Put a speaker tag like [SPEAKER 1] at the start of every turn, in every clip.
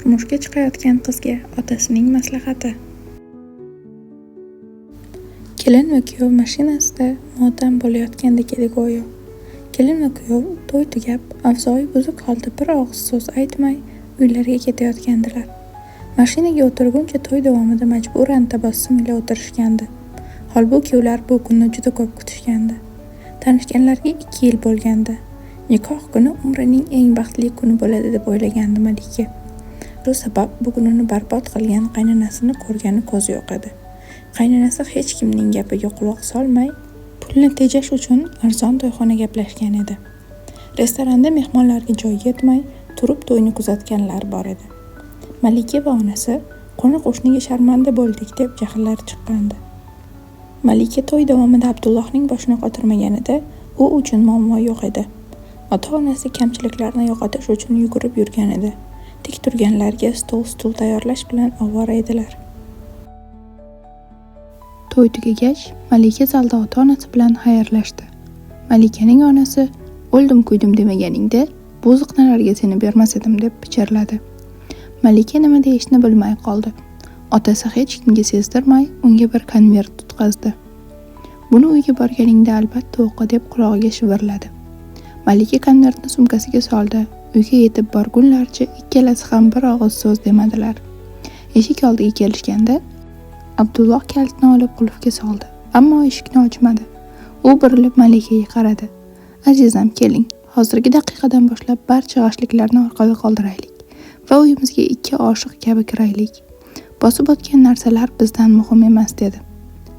[SPEAKER 1] Turmushga chiqayotgan qizga otasining maslahati. Kelin va kuyov mashinasida motam bo'layotgandek edi go'yo. Kelin va kuyov to'y tugab, avzoyi buzuq holda bir og'iz so'z aytmay uylariga ketayotgandilar. Mashinaga o'tirguncha to'y davomida majburan tabassum ila o'tirishgandi. Holbuki ular bu kunni juda ko'p kutishgandi. Tanishganlarga 2 yil bo'lgandi. Nikoh kuni umrining eng baxtli kuni bo'ladi deb o'ylagandi Malika. Shu sabab bugunini barbod qilgan qaynonasini ko'rgani ko'zi yo'q edi. Qaynonasi hech kimning gapiga quloq solmay, pulni tejash uchun arzon to'yxona gaplashgan edi. Restoranda mehmonlarga joy yetmay, turib to'yni kuzatganlar bor edi. Malika va onasi qo'ni-qo'shniga sharmanda bo'ldik deb jahllari chiqqandi. Malika to'y davomida Abdullohning boshini qotirmaganida u uchun muammo yo'q edi. Ota-onasi kamchiliklarni yo'qotish uchun yugurib yurgan edi. Tik turganlarga stol tayyorlash bilan ovora edilar. To'y tugagach, Malika zalda ota-onasi bilan xayrlashdi. Malikaning onasi "O'ldim-kuydim demaganingda, bu ziqnalarga seni bermas edim" deb pichirladi. Malika nima deyishni bilmay qoldi. Otasi hech kimga sezdirmay unga bir konvert tutqazdi. "Buni uyga borganingda albatta o'qi" deb qulog'iga shivirladi. Malika konvertni sumkasiga soldi. Uyga yetib borgunlarcha ikkalasi ham bir og'iz so'z demadilar. Eshik oldiga kelishganda Abdulloh kalitni olib qulfga soldi, ammo eshikni ochmadi. U burilib Malikaga qaradi. "Azizam, keling, hozirgi daqiqadan boshlab barcha g'ashliklarni orqada qoldiraylik va uyimizga 2 oshiq kabi kiraylik. Bosib o'tgan narsalar bizdan muhim emas" dedi.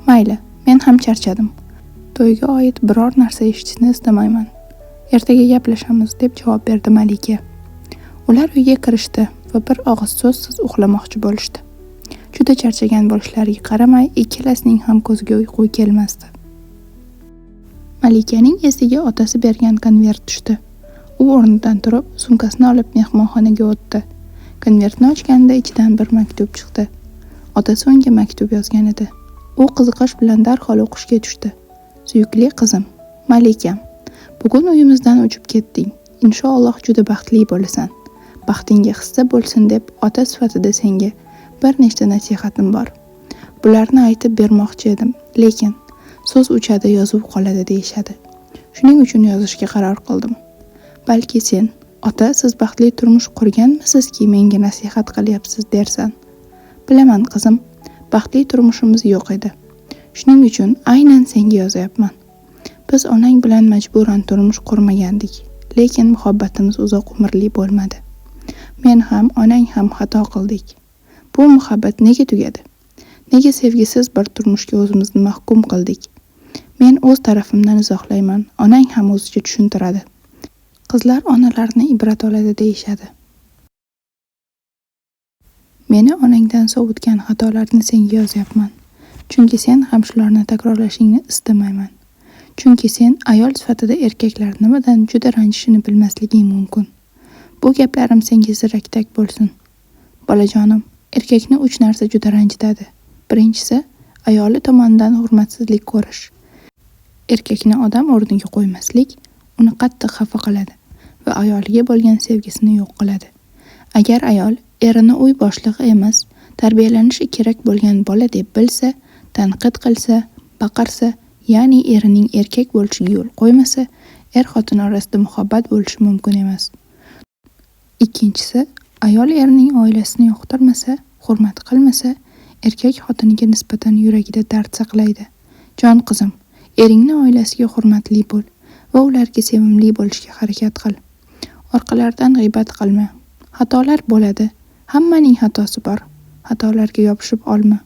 [SPEAKER 1] "Mayli, men ham charchadim. To'yga oid biror narsa eshitishni istamayman. Ertaga gaplashamiz" deb javob berdi Malika. Ular uyga kirishdi va bir og'iz so'zsiz uxlamoqchi bo'lishdi. Juda charchagan bo'lishlariga qaramay, ikkalasining ham ko'ziga uyqu kelmasdi. Malikaning esiga otasi bergan konvert tushdi. U o'rnidan turib, sumkasini olib mehmonxonaga o'tdi. Konvertni ochganda ichidan bir maktub chiqdi. Otasi unga maktub yozgan edi. U qiziqish bilan darhol o'qishga tushdi. "Suyukli qizim, Malikam, bugun uyimizdan uchib ketding. Inshaalloh juda baxtli bo'lasan. Baxtingga hissa bo'lsin deb ota sifatida senga bir nechta nasihatim bor. Bularni aytib bermoqchi edim, lekin so'z uchadi, yozuv qoladi deyishadi. Shuning uchun yozishga qaror qildim. Balki sen, ota, siz baxtli turmush qurganmisizki menga nasihat qilyapsiz dersan. Bilaman qizim, baxtli turmushimiz yo'q edi. Shuning uchun aynan senga yozyapman. Biz onang bilan majburan turmush qurmagandik, lekin muhabbatimiz uzoq umrli bo'lmadi. Men ham, onang ham xato qildik. Bu muhabbat nega tugadi? Nega sevgisiz bir turmushga o'zimizni mahkum qildik? Men o'z tarafimdan izohlayman, onang ham o'zicha tushuntiradi. Qizlar onalarni ibrat oladi deyishadi. Meni onangdan sovutgan xatolarni senga yozyapman. Chunki sen ham shularni takrorlashingni istamayman. Chunki sen ayol sifatida erkaklar nimadan juda ranjishini bilmasliging mumkin. Bu gaplarim senga ziraktak bo'lsin. Bolajonim, erkakni 3 narsa juda ranjitadi. Birinchisi, ayoli tomonidan hurmatsizlik ko'rish. Erkakni odam o'rniga qo'ymaslik uni qattiq xafa qiladi va ayoliga bo'lgan sevgisini yo'q qiladi. Agar ayol erini uy boshlig'i emas, tarbiyalanishi kerak bo'lgan bola deb bilsa, tanqid qilsa, baqirsa, ya'ni erining erkak bo'lishiga yo'l qo'ymasa, er-xotin orasida muhabbat bo'lishi mumkin emas. Ikkinchisi, ayol erining oilasini yoqtirmasa, hurmat qilmasa, erkak xotiniga nisbatan yuragida dard saqlaydi. Jon qizim, eringni oilasiga hurmatli bo'l va ularga sevimli bo'lishga harakat qil. Orqalardan g'iybat qilma. Xatolar bo'ladi. Hammaning xatosi bor. Xatolarga yopishib olma.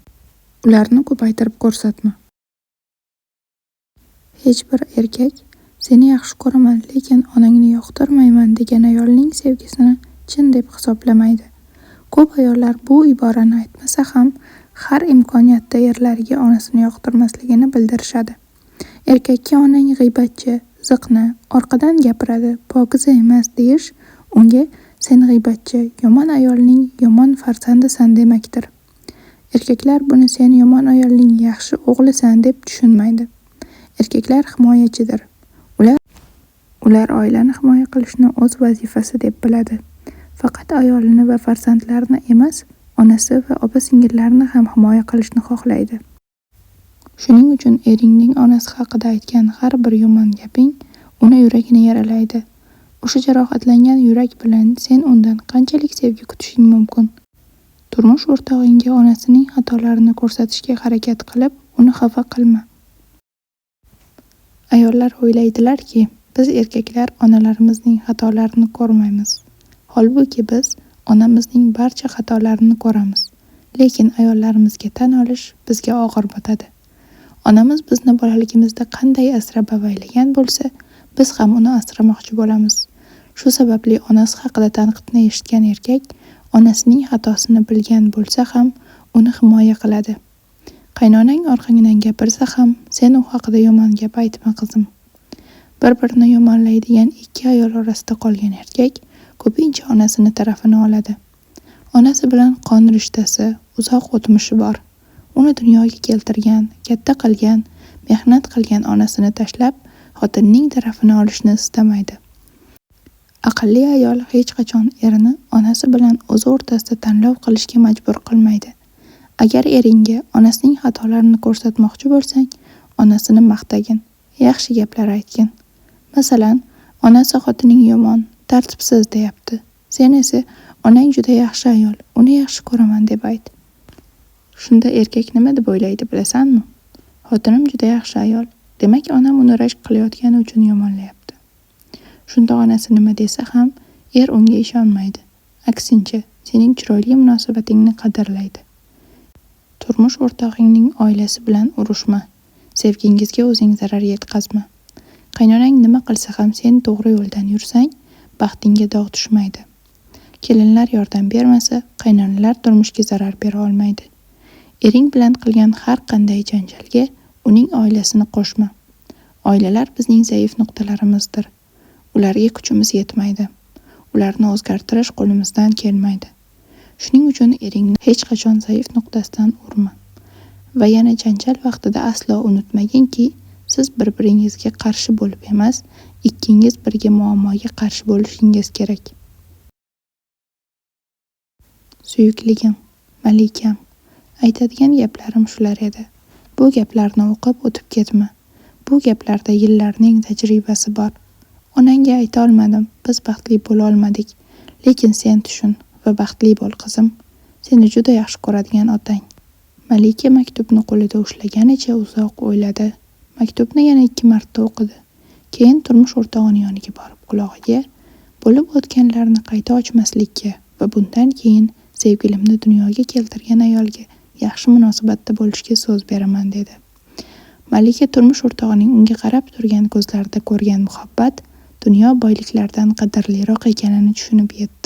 [SPEAKER 1] Ularni ko'paytirib ko'rsatma. Hech bir erkak seni yaxshi ko'raman, lekin onangni yoqtirmayman degan ayolning sevgisini chin deb hisoblamaydi. Ko'p ayollar bu iborani aytmasa ham har imkoniyatda erlariga onasini yoqtirmasligini bildirishadi. Erkakka onang g'iybatchi, ziqna, orqadan gapiradi, pokiza emas deyish unga sen g'iybatchi, yomon ayolning yomon farzandisan demakdir. Erkaklar buni sen yomon ayolning yaxshi o'g'lisan deb tushunmaydi. Erkaklar himoyachidir. Ular oilani himoya qilishni o'z vazifasi deb biladi. Faqat ayolini va farzandlarini emas, onasi va opa-singillarini ham himoya qilishni xohlaydi. Shuning uchun eringning onasi haqida aytgan har bir yomon gaping uni yuragini yaralaydi. O'sha jarohatlangan yurak bilan sen undan qanchalik sevgi kutishing mumkin? Turmush o'rtog'ingga onasining xatolarini ko'rsatishga harakat qilib, uni xafa qilma. Ayollar o'ylaydilarki, biz erkaklar onalarimizning xatolarini ko'rmaymiz. Holbuki biz onamizning barcha xatolarini ko'ramiz. Lekin ayollarimizga tan olish bizga og'ir botadi. Onamiz bizni bolaligimizda qanday asrab-avaylagan bo'lsa, biz ham uni asramoqchi bo'lamiz. Shu sababli onasi haqida tanqidni eshitgan erkak, onasining xatosini bilgan bo'lsa ham uni himoya qiladi. Qaynonang orqangdan gapirsa ham, sen u haqida yomon gap aytma qizim. Bir-birini yomonlaydigan ikki ayol orasida qolgan erkak ko'pincha onasini tarafini oladi. Onasi bilan qon rishtasi, uzoq o'tmishi bor. Uni dunyoga keltirgan, katta qilgan, mehnat qilgan onasini tashlab, xotinning tarafini olishni istamaydi. Aqlli ayol hech qachon erini onasi bilan o'zi o'rtasida tanlov qilishga majbur qilmaydi. Agar eringga onasining xatolarini ko'rsatmoqchi bo'lsang, onasini maqtagin, yaxshi gaplar aytgin. Masalan, onasi xotining yomon, tartibsiz deyapti. Sen esa onang juda yaxshi ayol, uni yaxshi ko'raman deb ayt. Shunda erkak nima deb o'ylaydi bilasanmi? Xotinim juda yaxshi ayol, demak onam uni rashk qilayotgani uchun yomonlayapti. Shunda onasi nima desa ham, er unga ishonmaydi. Aksincha, sening chiroyli munosabatingni qadrlaydi. Turmush o'rtog'ingning oilasi bilan urushma. Sevgingizga o'zing zarar yetkazma. Qaynonang nima qilsa ham sen to'g'ri yo'ldan yursang, baxtingga dog' tushmaydi. Kelinlar yordam bermasa, qaynonalar turmushga zarar bera olmaydi. Ering bilan qilgan har qanday janjalga uning oilasini qo'shma. Oilalar bizning zaif nuqtalarimizdir. Ularga kuchimiz yetmaydi. Ularni o'zgartirish qo'limizdan kelmaydi. Shuning uchun eringni hech qachon zaif nuqtasidan urma. Va yana janjal vaqtida aslo unutmaginki, siz bir-biringizga qarshi bo'lib emas, ikkingiz birga muammoga qarshi bo'lishingiz kerak. Suyukligim, malikam, aytadigan gaplarim shular edi. Bu gaplarni o'qib o'tib ketma. Bu gaplarda yillarning tajribasi bor. Onangga ayta olmadim, biz baxtli bo'la olmadik. Lekin sen tushun va baxtli bo'l qizim. Seni juda yaxshi ko'radigan otang. Malika maktubni qo'lida ushlaganicha uzoq o'yladi. Maktubni yana 2 marta o'qidi. Keyin turmush o'rtog'ining yoniga borib quloqiga bo'lib o'tganlarni qayta ochmaslikka va bundan keyin sevgilimni dunyoga keltirgan ayolga yaxshi munosabatda bo'lishga so'z beraman dedi. Malika turmush o'rtog'ining unga qarab turgan ko'zlarida ko'rgan muhabbat dunyo boyliklaridan qadrliroq ekanini tushunib yetdi.